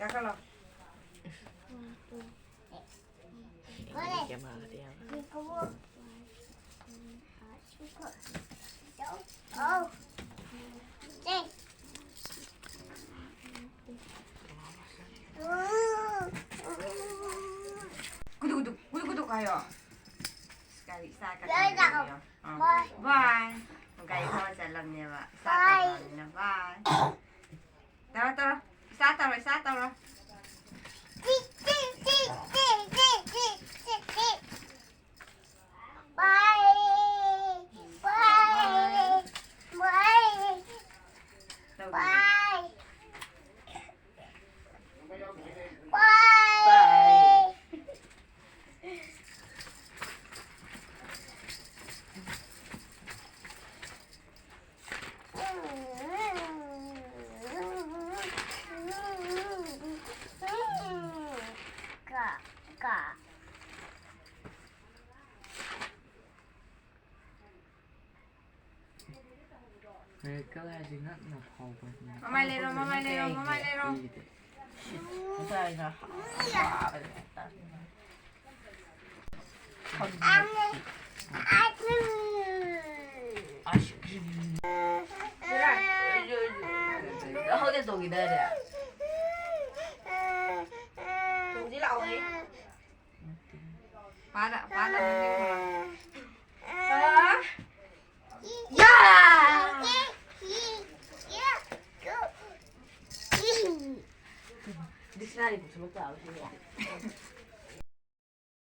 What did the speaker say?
Kakalo. Cái mà đi ăn. Kudu kayo. Sekali saya kakak. Bye. Kayo sa alam niya ba? Sa alam niya. Bye. Tara. Isa tara. Mereka lagi nak hau pun. Mama lero. Saya nak hau dia tunggu dah dia. Tunggu lah oi. Pada Ya. Di sana ibu semua tahu semua.